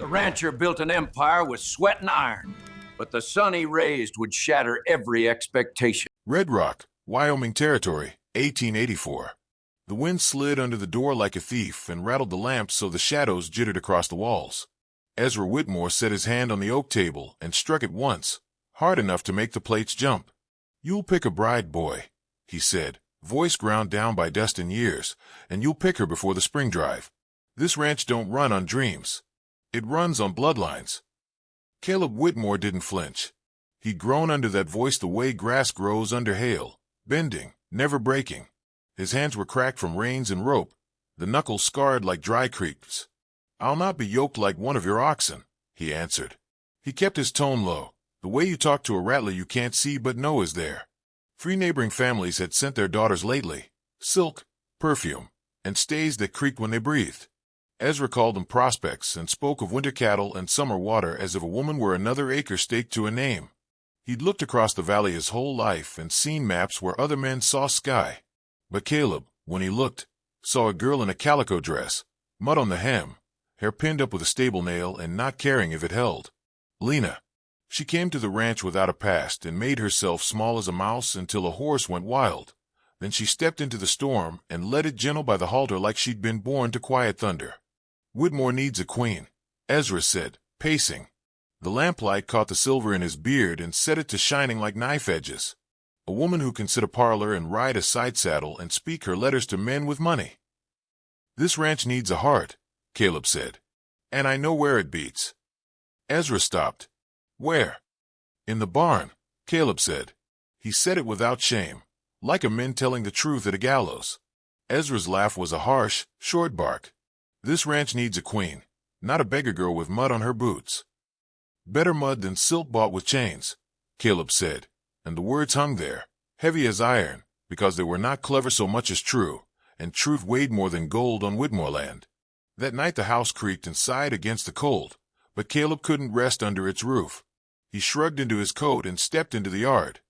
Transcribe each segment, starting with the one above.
rancher built an empire with sweat and iron, but the son he raised would shatter every expectation. Red Rock, Wyoming Territory, 1884. The wind slid under the door like a thief and rattled the lamps so the shadows jittered across the walls. Ezra Whitmore set his hand on the oak table and struck it once, hard enough to make the plates jump. "You'll pick a bride, boy," he said, voice ground down by dust and years, "and you'll pick her before the spring drive. This ranch don't run on dreams. It runs on bloodlines." Caleb Whitmore didn't flinch. He'd grown under that voice the way grass grows under hail, bending, never breaking. His hands were cracked from reins and rope, the knuckles scarred like dry creeps. "I'll not be yoked like one of your oxen," he answered. He kept his tone low, the way you talk to a rattler you can't see but know is there. 3 neighboring families had sent their daughters lately, silk, perfume, and stays that creaked when they breathed. Ezra called them prospects and spoke of winter cattle and summer water as if a woman were another acre staked to a name. He'd looked across the valley his whole life and seen maps where other men saw sky. But Caleb, when he looked, saw a girl in a calico dress, mud on the hem, hair pinned up with a stable nail and not caring if it held. Lena. She came to the ranch without a past and made herself small as a mouse until a horse went wild. Then she stepped into the storm and led it gentle by the halter like she'd been born to quiet thunder. "Whitmore needs a queen," Ezra said, pacing. The lamplight caught the silver in his beard and set it to shining like knife edges. "A woman who can sit a parlor and ride a side saddle and speak her letters to men with money." "This ranch needs a heart," Caleb said. "And I know where it beats." Ezra stopped. "Where?" "In the barn," Caleb said. He said it without shame, like a man telling the truth at a gallows. Ezra's laugh was a harsh, short bark. "This ranch needs a queen, not a beggar girl with mud on her boots." "Better mud than silk bought with chains," Caleb said, and the words hung there, heavy as iron, because they were not clever so much as true, and truth weighed more than gold on Whitmore land. That night the house creaked and sighed against the cold, but Caleb couldn't rest under its roof. He shrugged into his coat and stepped into the yard.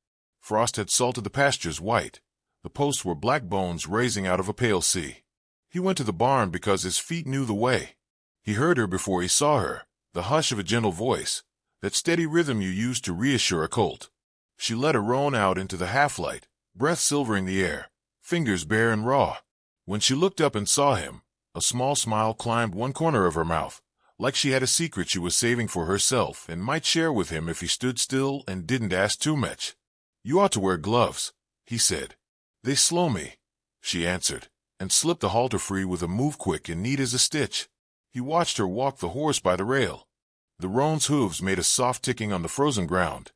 Frost had salted the pastures white. The posts were black bones raising out of a pale sea. He went to the barn because his feet knew the way. He heard her before he saw her, the hush of a gentle voice, that steady rhythm you use to reassure a colt. She led her roan out into the half-light, breath silvering the air, fingers bare and raw. When she looked up and saw him, a small smile climbed one corner of her mouth, like she had a secret she was saving for herself and might share with him if he stood still and didn't ask too much. "You ought to wear gloves," he said. "They slow me," she answered, and slipped the halter free with a move quick and neat as a stitch. He watched her walk the horse by the rail. The roan's hooves made a soft ticking on the frozen ground.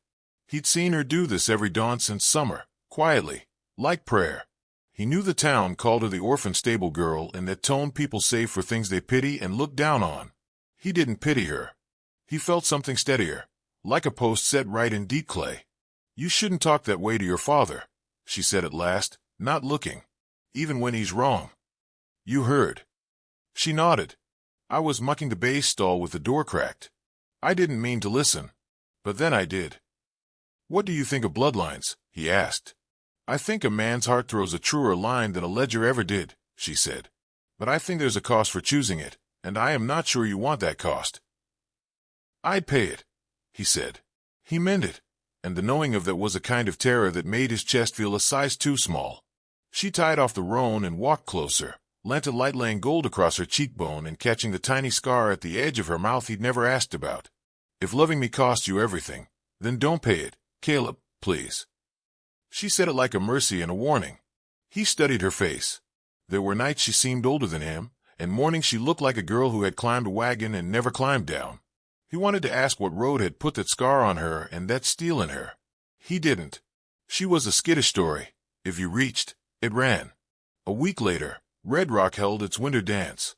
He'd seen her do this every dawn since summer, quietly, like prayer. He knew the town called her the orphan stable girl in that tone people say for things they pity and look down on. He didn't pity her. He felt something steadier, like a post set right in deep clay. "You shouldn't talk that way to your father," she said at last, not looking. "Even when he's wrong." "You heard." She nodded. "I was mucking the bay stall with the door cracked. I didn't mean to listen, but then I did." "What do you think of bloodlines?" he asked. "I think a man's heart throws a truer line than a ledger ever did," she said. "But I think there's a cost for choosing it, and I am not sure you want that cost." "I'd pay it," he said. He meant it, and the knowing of that was a kind of terror that made his chest feel a size too small. She tied off the roan and walked closer, lent a light laying gold across her cheekbone and catching the tiny scar at the edge of her mouth he'd never asked about. "If loving me costs you everything, then don't pay it, Caleb, please." She said it like a mercy and a warning. He studied her face. There were nights she seemed older than him, and mornings she looked like a girl who had climbed a wagon and never climbed down. He wanted to ask what road had put that scar on her and that steel in her. He didn't. She was a skittish story. If you reached, it ran. A week later, Red Rock held its winter dance.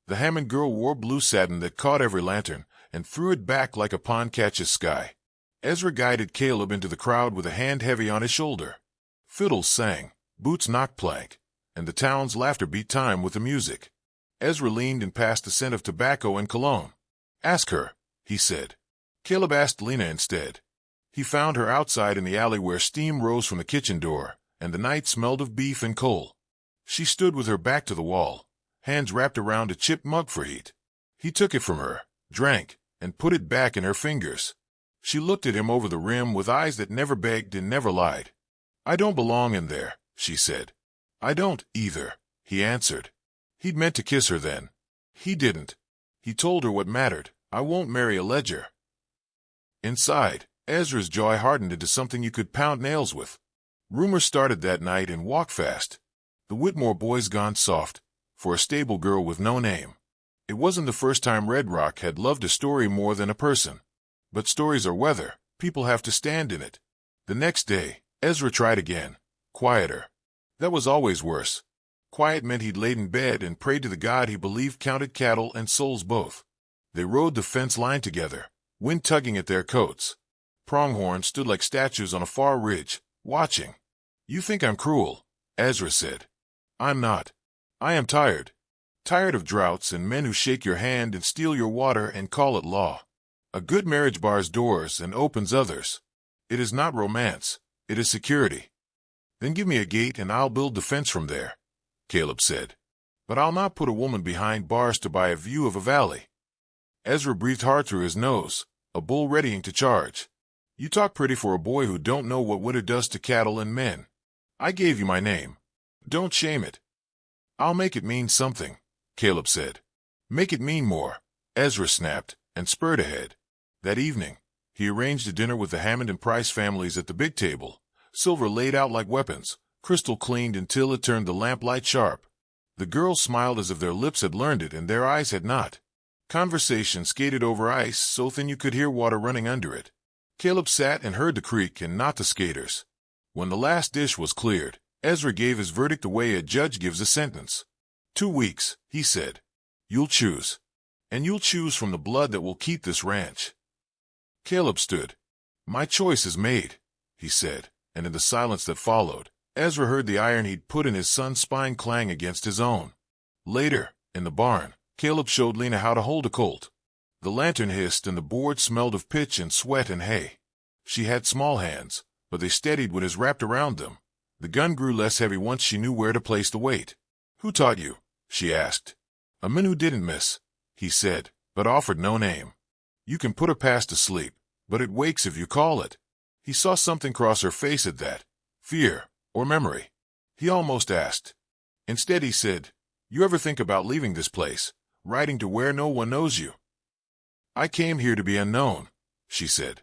The Hammond girl wore blue satin that caught every lantern and threw it back like a pond catches sky. Ezra guided Caleb into the crowd with a hand heavy on his shoulder. Fiddles sang, boots knocked plank, and the town's laughter beat time with the music. Ezra leaned and passed the scent of tobacco and cologne. "Ask her," he said. Caleb asked Lena instead. He found her outside in the alley where steam rose from the kitchen door, and the night smelled of beef and coal. She stood with her back to the wall, hands wrapped around a chipped mug for heat. He took it from her, drank, and put it back in her fingers. She looked at him over the rim with eyes that never begged and never lied. I don't belong in there, she said. I don't, either, he answered. He'd meant to kiss her then. He didn't. He told her what mattered. I won't marry a ledger. Inside, Ezra's jaw hardened into something you could pound nails with. Rumors started that night in Walk Fast. The Whitmore boys gone soft, for a stable girl with no name. It wasn't the first time Red Rock had loved a story more than a person. But stories are weather, people have to stand in it. The next day, Ezra tried again, quieter. That was always worse. Quiet meant he'd laid in bed and prayed to the God he believed counted cattle and souls both. They rode the fence line together, wind tugging at their coats. Pronghorn stood like statues on a far ridge, watching. You think I'm cruel, Ezra said. I'm not. I am tired. Tired of droughts and men who shake your hand and steal your water and call it law. A good marriage bars doors and opens others. It is not romance. It is security. Then give me a gate and I'll build the fence from there, Caleb said. But I'll not put a woman behind bars to buy a view of a valley. Ezra breathed hard through his nose, a bull readying to charge. You talk pretty for a boy who don't know what winter does to cattle and men. I gave you my name. Don't shame it. I'll make it mean something, Caleb said. Make it mean more, Ezra snapped, and spurred ahead. That evening, he arranged a dinner with the Hammond and Price families at the big table, silver laid out like weapons, crystal cleaned until it turned the lamplight sharp. The girls smiled as if their lips had learned it and their eyes had not. Conversation skated over ice so thin you could hear water running under it. Caleb sat and heard the creek and not the skaters. When the last dish was cleared, Ezra gave his verdict the way a judge gives a sentence. 2 weeks, he said. You'll choose. And you'll choose from the blood that will keep this ranch. Caleb stood. My choice is made, he said, and in the silence that followed, Ezra heard the iron he'd put in his son's spine clang against his own. Later, in the barn, Caleb showed Lena how to hold a colt. The lantern hissed and the board smelled of pitch and sweat and hay. She had small hands, but they steadied when his wrapped around them. The gun grew less heavy once she knew where to place the weight. Who taught you? She asked. A man who didn't miss, he said, but offered no name. You can put her past to sleep, but it wakes if you call it. He saw something cross her face at that. Fear, or memory. He almost asked. Instead he said, You ever think about leaving this place, riding to where no one knows you? I came here to be unknown, she said.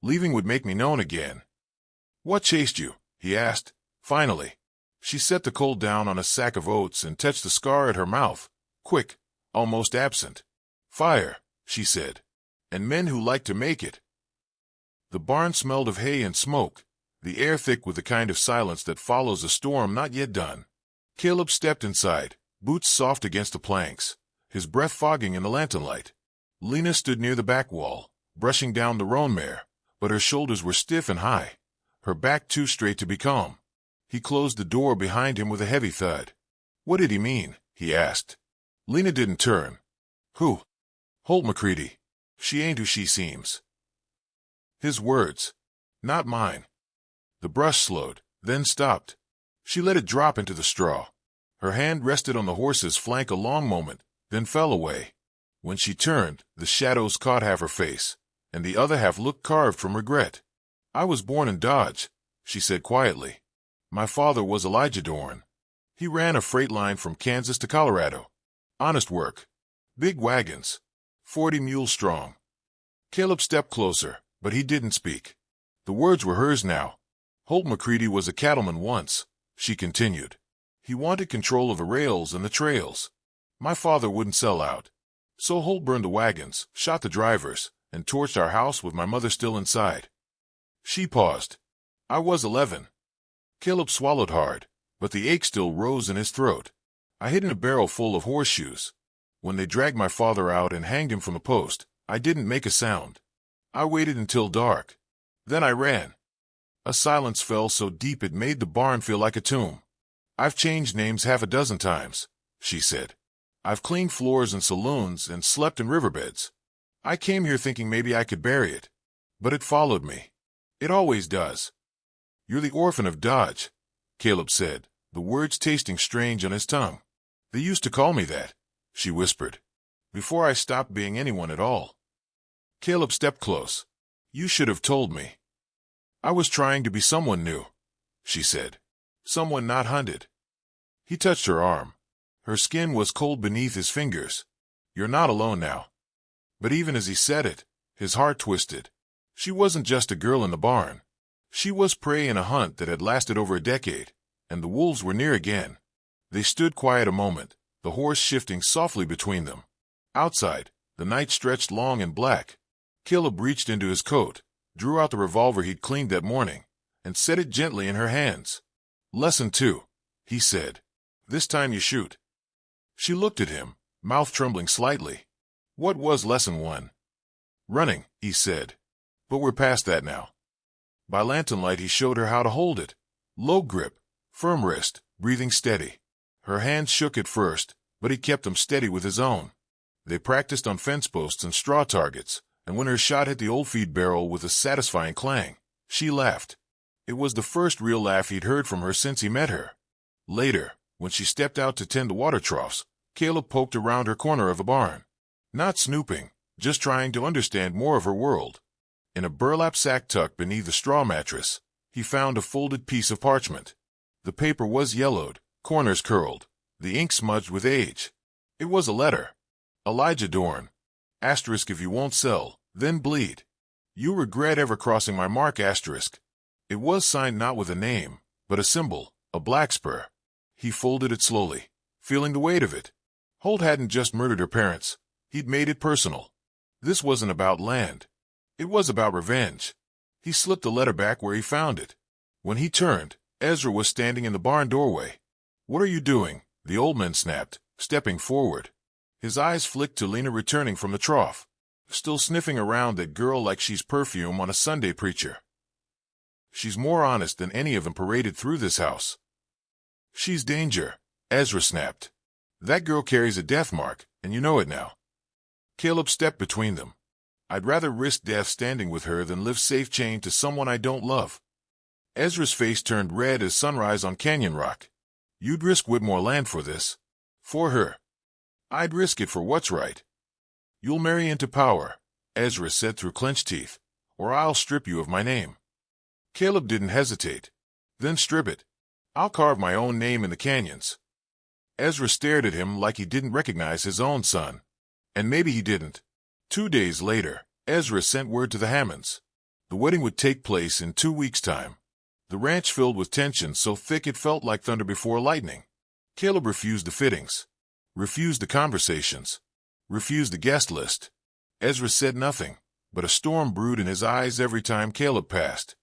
Leaving would make me known again. What chased you? He asked. Finally. She set the coal down on a sack of oats and touched the scar at her mouth. Quick, almost absent. Fire, she said. And men who like to make it. The barn smelled of hay and smoke, the air thick with the kind of silence that follows a storm not yet done. Caleb stepped inside, boots soft against the planks, his breath fogging in the lantern light. Lena stood near the back wall, brushing down the roan mare, but her shoulders were stiff and high, her back too straight to be calm. He closed the door behind him with a heavy thud. What did he mean? He asked. Lena didn't turn. Who? Holt McCready. She ain't who she seems. His words. Not mine. The brush slowed, then stopped. She let it drop into the straw. Her hand rested on the horse's flank a long moment, then fell away. When she turned, the shadows caught half her face, and the other half looked carved from regret. I was born in Dodge, she said quietly. My father was Elijah Dorn. He ran a freight line from Kansas to Colorado. Honest work. Big wagons. 40 mules strong. Caleb stepped closer, but he didn't speak. The words were hers now. Holt McCready was a cattleman once, she continued. He wanted control of the rails and the trails. My father wouldn't sell out. So Holt burned the wagons, shot the drivers, and torched our house with my mother still inside. She paused. I was 11. Caleb swallowed hard, but the ache still rose in his throat. I hid in a barrel full of horseshoes. When they dragged my father out and hanged him from a post, I didn't make a sound. I waited until dark. Then I ran. A silence fell so deep it made the barn feel like a tomb. I've changed names half a dozen times, she said. I've cleaned floors in saloons and slept in riverbeds. I came here thinking maybe I could bury it. But it followed me. It always does. You're the orphan of Dodge, Caleb said, the words tasting strange on his tongue. They used to call me that, she whispered. Before I stopped being anyone at all. Caleb stepped close. You should have told me. I was trying to be someone new, she said. Someone not hunted. He touched her arm. Her skin was cold beneath his fingers. You're not alone now. But even as he said it, his heart twisted. She wasn't just a girl in the barn. She was prey in a hunt that had lasted over a decade, and the wolves were near again. They stood quiet a moment, the horse shifting softly between them. Outside, the night stretched long and black. Caleb reached into his coat, drew out the revolver he'd cleaned that morning, and set it gently in her hands. Lesson 2, he said. This time you shoot. She looked at him, mouth trembling slightly. What was lesson 1? Running, he said. But we're past that now. By lantern light he showed her how to hold it. Low grip, firm wrist, breathing steady. Her hands shook at first, but he kept them steady with his own. They practiced on fence posts and straw targets, and when her shot hit the old feed barrel with a satisfying clang, she laughed. It was the first real laugh he'd heard from her since he met her. Later, when she stepped out to tend the water troughs, Caleb poked around her corner of the barn. Not snooping, just trying to understand more of her world. In a burlap sack tucked beneath the straw mattress, he found a folded piece of parchment. The paper was yellowed, corners curled, the ink smudged with age. It was a letter. Elijah Dorn. Asterisk if you won't sell, then bleed. You regret ever crossing my mark asterisk. It was signed not with a name, but a symbol, a black spur. He folded it slowly, feeling the weight of it. Holt hadn't just murdered her parents. He'd made it personal. This wasn't about land. It was about revenge. He slipped the letter back where he found it. When he turned, Ezra was standing in the barn doorway. What are you doing? The old man snapped, stepping forward. His eyes flicked to Lena returning from the trough, still sniffing around that girl like she's perfume on a Sunday preacher. She's more honest than any of them paraded through this house. She's danger, Ezra snapped. That girl carries a death mark, and you know it now. Caleb stepped between them. I'd rather risk death standing with her than live safe chained to someone I don't love. Ezra's face turned red as sunrise on Canyon Rock. You'd risk Whitmore land for this. For her. I'd risk it for what's right. You'll marry into power, Ezra said through clenched teeth, or I'll strip you of my name. Caleb didn't hesitate. Then strip it. I'll carve my own name in the canyons. Ezra stared at him like he didn't recognize his own son. And maybe he didn't. 2 days later, Ezra sent word to the Hammonds. The wedding would take place in 2 weeks' time. The ranch filled with tension so thick it felt like thunder before lightning. Caleb refused the fittings. Refused the conversations. Refused the guest list. Ezra said nothing, but a storm brewed in his eyes every time Caleb passed.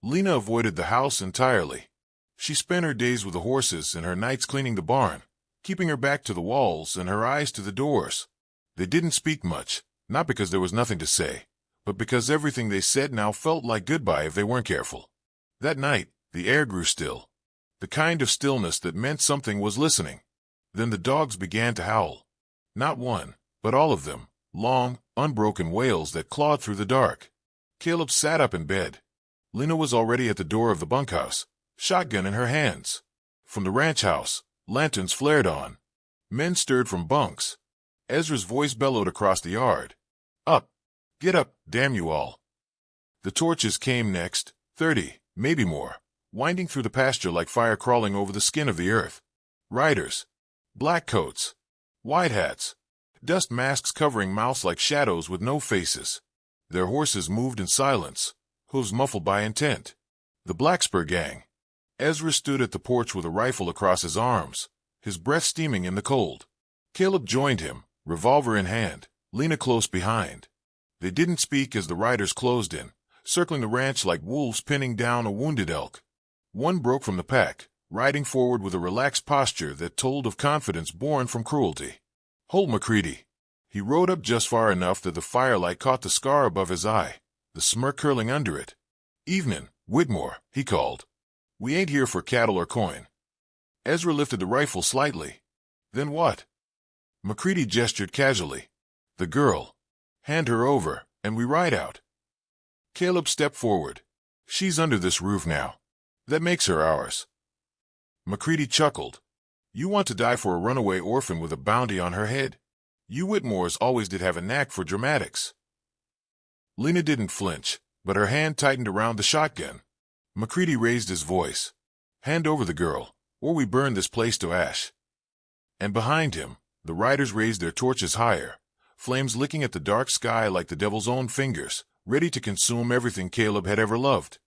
Lena avoided the house entirely. She spent her days with the horses and her nights cleaning the barn, keeping her back to the walls and her eyes to the doors. They didn't speak much, not because there was nothing to say, but because everything they said now felt like goodbye if they weren't careful. That night, the air grew still. The kind of stillness that meant something was listening. Then the dogs began to howl. Not one, but all of them, long, unbroken wails that clawed through the dark. Caleb sat up in bed. Lena was already at the door of the bunkhouse, shotgun in her hands. From the ranch house, lanterns flared on. Men stirred from bunks. Ezra's voice bellowed across the yard. Up! Get up, damn you all! The torches came next, 30, maybe more, winding through the pasture like fire crawling over the skin of the earth. Riders. Black coats. White hats. Dust masks covering mouths like shadows with no faces. Their horses moved in silence, hooves muffled by intent. The Blackspur gang. Ezra stood at the porch with a rifle across his arms, his breath steaming in the cold. Caleb joined him, revolver in hand, Lena close behind. They didn't speak as the riders closed in, circling the ranch like wolves pinning down a wounded elk. One broke from the pack, riding forward with a relaxed posture that told of confidence born from cruelty. Holt McCready. He rode up just far enough that the firelight caught the scar above his eye, the smirk curling under it. Evenin', Whitmore, he called. We ain't here for cattle or coin. Ezra lifted the rifle slightly. Then what? McCready gestured casually. The girl. Hand her over, and we ride out. Caleb stepped forward. She's under this roof now. That makes her ours. McCready chuckled. You want to die for a runaway orphan with a bounty on her head? You Whitmores always did have a knack for dramatics. Lena didn't flinch, but her hand tightened around the shotgun. MacCready raised his voice. "Hand over the girl, or we burn this place to ash." And behind him, the riders raised their torches higher, flames licking at the dark sky like the devil's own fingers, ready to consume everything Caleb had ever loved.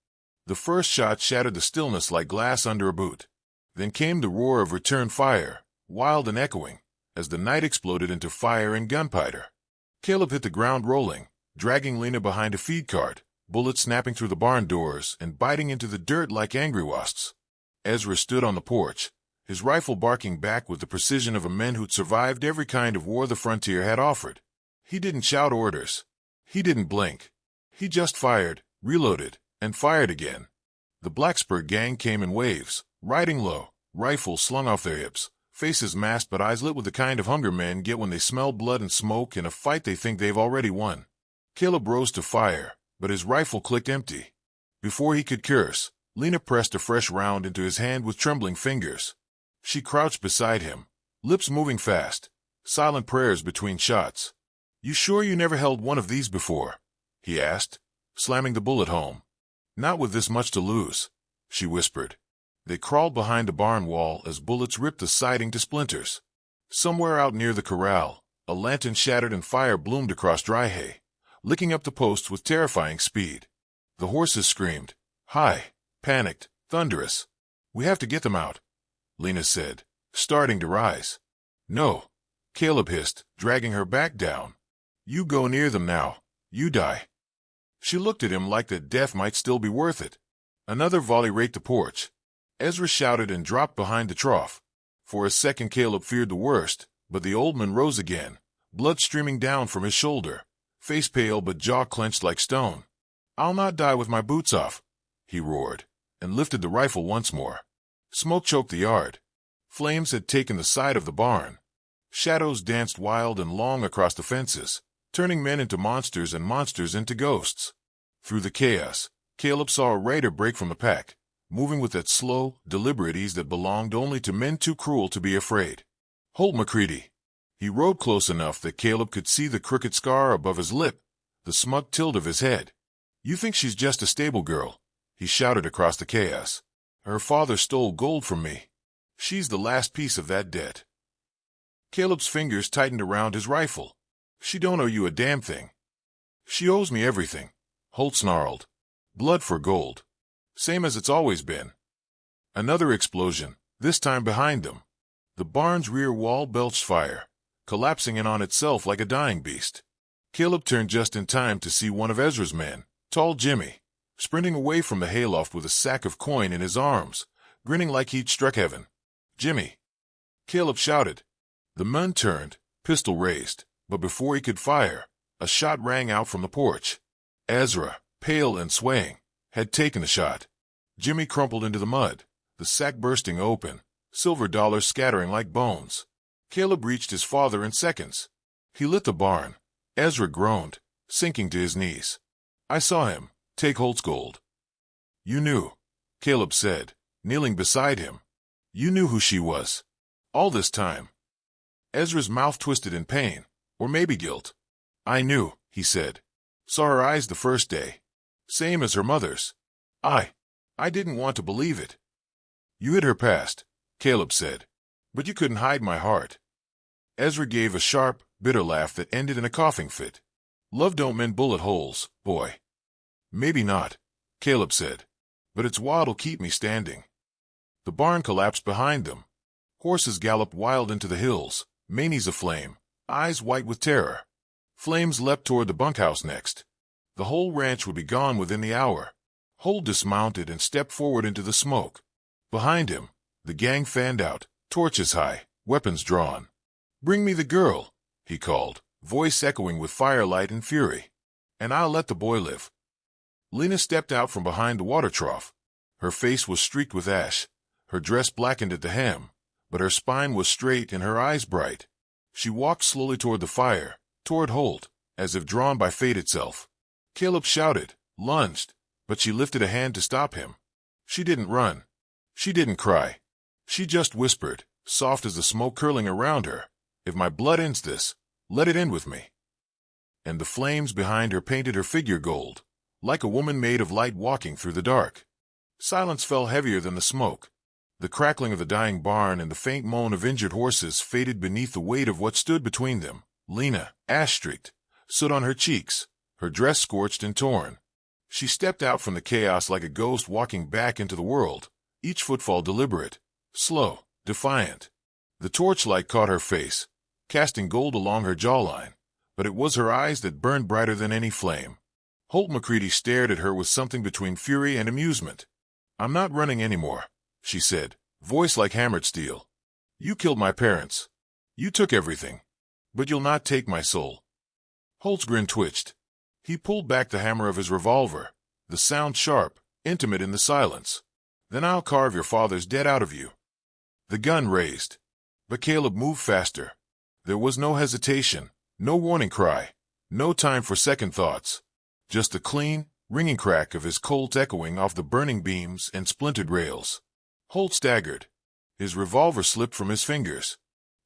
The first shot shattered the stillness like glass under a boot. Then came the roar of return fire, wild and echoing, as the night exploded into fire and gunpowder. Caleb hit the ground rolling, dragging Lena behind a feed cart, bullets snapping through the barn doors and biting into the dirt like angry wasps. Ezra stood on the porch, his rifle barking back with the precision of a man who'd survived every kind of war the frontier had offered. He didn't shout orders. He didn't blink. He just fired, reloaded, and fired again. The Blacksburg gang came in waves, riding low, rifles slung off their hips, faces masked but eyes lit with the kind of hunger men get when they smell blood and smoke in a fight they think they've already won. Caleb rose to fire, but his rifle clicked empty. Before he could curse, Lena pressed a fresh round into his hand with trembling fingers. She crouched beside him, lips moving fast, silent prayers between shots. "You sure you never held one of these before?" he asked, slamming the bullet home. "Not with this much to lose," she whispered. They crawled behind a barn wall as bullets ripped the siding to splinters. Somewhere out near the corral, a lantern shattered and fire bloomed across dry hay, licking up the posts with terrifying speed. The horses screamed, high, panicked, thunderous. "We have to get them out," Lena said, starting to rise. "No," Caleb hissed, dragging her back down. "You go near them now. You die." She looked at him like that death might still be worth it. Another volley raked the porch. Ezra shouted and dropped behind the trough. For a second Caleb feared the worst, but the old man rose again, blood streaming down from his shoulder, face pale but jaw clenched like stone. "I'll not die with my boots off," he roared, and lifted the rifle once more. Smoke choked the yard. Flames had taken the side of the barn. Shadows danced wild and long across the fences, turning men into monsters and monsters into ghosts. Through the chaos, Caleb saw a raider break from the pack, moving with that slow, deliberate ease that belonged only to men too cruel to be afraid. "Holt MacCready." He rode close enough that Caleb could see the crooked scar above his lip, the smug tilt of his head. "You think she's just a stable girl," he shouted across the chaos. "Her father stole gold from me. She's the last piece of that debt." Caleb's fingers tightened around his rifle. "She don't owe you a damn thing." "She owes me everything," Holt snarled. "Blood for gold. Same as it's always been." Another explosion, this time behind them. The barn's rear wall belched fire, collapsing in on itself like a dying beast. Caleb turned just in time to see one of Ezra's men, tall Jimmy, sprinting away from the hayloft with a sack of coin in his arms, grinning like he'd struck heaven. "Jimmy!" Caleb shouted. The man turned, pistol raised, but before he could fire, a shot rang out from the porch. Ezra, pale and swaying, had taken the shot. Jimmy crumpled into the mud, the sack bursting open, silver dollars scattering like bones. Caleb reached his father in seconds. He lit the barn. Ezra groaned, sinking to his knees. "I saw him take Holt's gold." "You knew," Caleb said, kneeling beside him. "You knew who she was. All this time." Ezra's mouth twisted in pain, or maybe guilt. "I knew," he said. "Saw her eyes the first day. Same as her mother's. I didn't want to believe it." "You hid her past," Caleb said. "But you couldn't hide my heart." Ezra gave a sharp, bitter laugh that ended in a coughing fit. "Love don't mend bullet holes, boy." "Maybe not," Caleb said. "But it's what'll keep me standing." The barn collapsed behind them. Horses galloped wild into the hills, manes aflame, eyes white with terror. Flames leapt toward the bunkhouse next. The whole ranch would be gone within the hour. Holt dismounted and stepped forward into the smoke. Behind him, the gang fanned out, torches high, weapons drawn. "Bring me the girl," he called, voice echoing with firelight and fury. "And I'll let the boy live." Lena stepped out from behind the water trough. Her face was streaked with ash, her dress blackened at the hem, but her spine was straight and her eyes bright. She walked slowly toward the fire, toward Holt, as if drawn by fate itself. Caleb shouted, lunged, but she lifted a hand to stop him. She didn't run. She didn't cry. She just whispered, soft as the smoke curling around her, "If my blood ends this, let it end with me." and the flames behind her painted her figure gold, like a woman made of light walking through the dark. Silence fell heavier than the smoke. The crackling of the dying barn and the faint moan of injured horses faded beneath the weight of what stood between them. Lena, ash-streaked, soot on her cheeks, her dress scorched and torn. She stepped out from the chaos like a ghost walking back into the world, each footfall deliberate, slow, defiant. The torchlight caught her face, casting gold along her jawline, but it was her eyes that burned brighter than any flame. Holt McCready stared at her with something between fury and amusement. "I'm not running anymore," she said, voice like hammered steel. "You killed my parents. You took everything. But you'll not take my soul." Holt's grin twitched. He pulled back the hammer of his revolver, the sound sharp, intimate in the silence. "Then I'll carve your father's dead out of you." The gun raised. But Caleb moved faster. There was no hesitation, no warning cry, no time for second thoughts. Just the clean, ringing crack of his Colt echoing off the burning beams and splintered rails. Holt staggered. His revolver slipped from his fingers.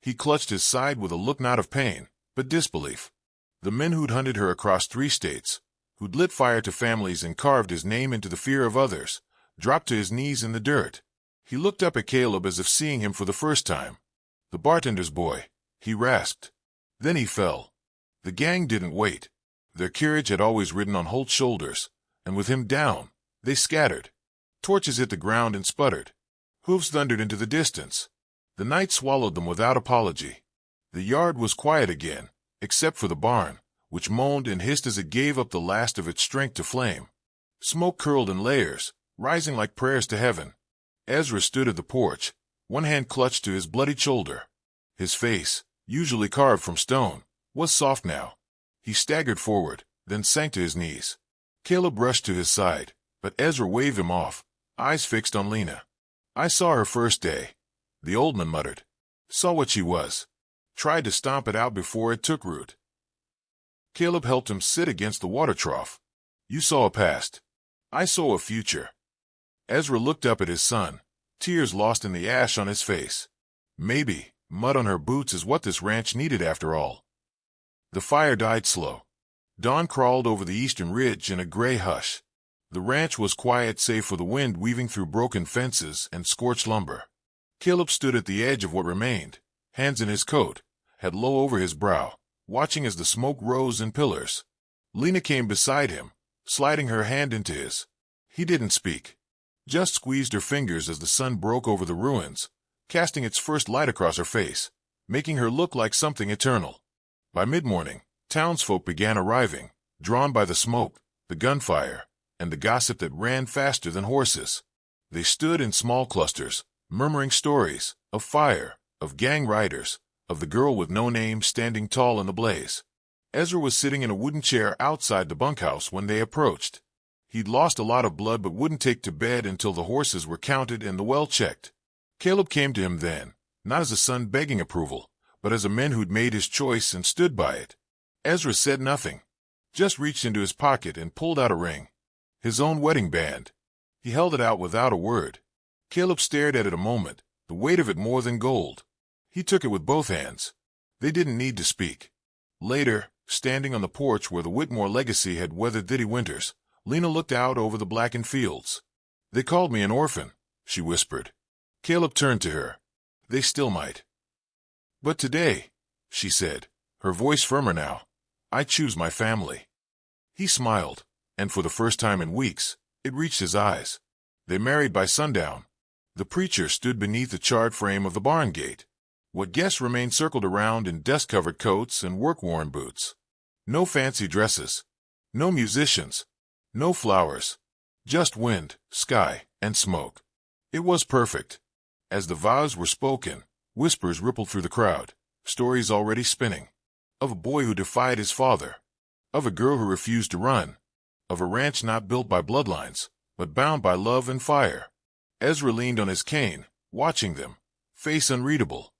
He clutched his side with a look not of pain, but disbelief. The men who'd hunted her across 3 states, who'd lit fire to families and carved his name into the fear of others, dropped to his knees in the dirt. He looked up at Caleb as if seeing him for the first time. "The bartender's boy," he rasped. Then he fell. The gang didn't wait. Their carriage had always ridden on Holt's shoulders, and with him down, they scattered. Torches hit the ground and sputtered. Hooves thundered into the distance. The night swallowed them without apology. The yard was quiet again, except for the barn, which moaned and hissed as it gave up the last of its strength to flame. Smoke curled in layers, rising like prayers to heaven. Ezra stood at the porch, one hand clutched to his bloodied shoulder. His face, usually carved from stone, was soft now. He staggered forward, then sank to his knees. Caleb rushed to his side, but Ezra waved him off, eyes fixed on Lena. "I saw her first day," the old man muttered. "Saw what she was. Tried to stomp it out before it took root." Caleb helped him sit against the water trough. "You saw a past. I saw a future." Ezra looked up at his son, tears lost in the ash on his face. Maybe mud on her boots is what this ranch needed after all. The fire died slow. Dawn crawled over the eastern ridge in a gray hush. The ranch was quiet save for the wind weaving through broken fences and scorched lumber. Caleb stood at the edge of what remained, hands in his coat, head low over his brow, watching as the smoke rose in pillars. Lena came beside him, sliding her hand into his. He didn't speak, just squeezed her fingers as the sun broke over the ruins, casting its first light across her face, making her look like something eternal. By mid-morning, townsfolk began arriving, drawn by the smoke, the gunfire, and the gossip that ran faster than horses. They stood in small clusters, murmuring stories of fire, of gang riders, of the girl with no name standing tall in the blaze. Ezra was sitting in a wooden chair outside the bunkhouse when they approached. He'd lost a lot of blood but wouldn't take to bed until the horses were counted and the well checked. Caleb came to him then, not as a son begging approval, but as a man who'd made his choice and stood by it. Ezra said nothing, just reached into his pocket and pulled out a ring. His own wedding band. He held it out without a word. Caleb stared at it a moment, the weight of it more than gold. He took it with both hands. They didn't need to speak. Later, standing on the porch where the Whitmore legacy had weathered thitty winters, Lena looked out over the blackened fields. "They called me an orphan," she whispered. Caleb turned to her. "They still might. But today," she said, her voice firmer now, "I choose my family." He smiled, and for the first time in weeks, it reached his eyes. They married by sundown. The preacher stood beneath the charred frame of the barn gate. What guests remained circled around in dust-covered coats and work-worn boots. No fancy dresses. No musicians. No flowers. Just wind, sky, and smoke. It was perfect. As the vows were spoken, whispers rippled through the crowd, stories already spinning. Of a boy who defied his father. Of a girl who refused to run. Of a ranch not built by bloodlines, but bound by love and fire. Ezra leaned on his cane, watching them, face unreadable.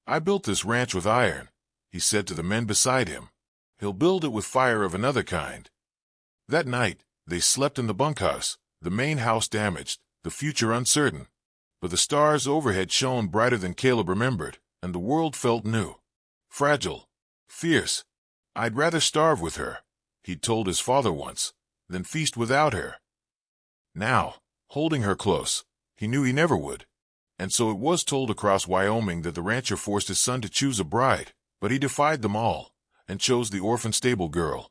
"I built this ranch with iron," he said to the men beside him. "He'll build it with fire of another kind." That night, they slept in the bunkhouse, the main house damaged, the future uncertain. But the stars overhead shone brighter than Caleb remembered, and the world felt new. Fragile. Fierce. I'd rather starve with her, he'd told his father once, than feast without her. Now, holding her close, he knew he never would. And so it was told across Wyoming that the rancher forced his son to choose a bride, but he defied them all and chose the orphan stable girl.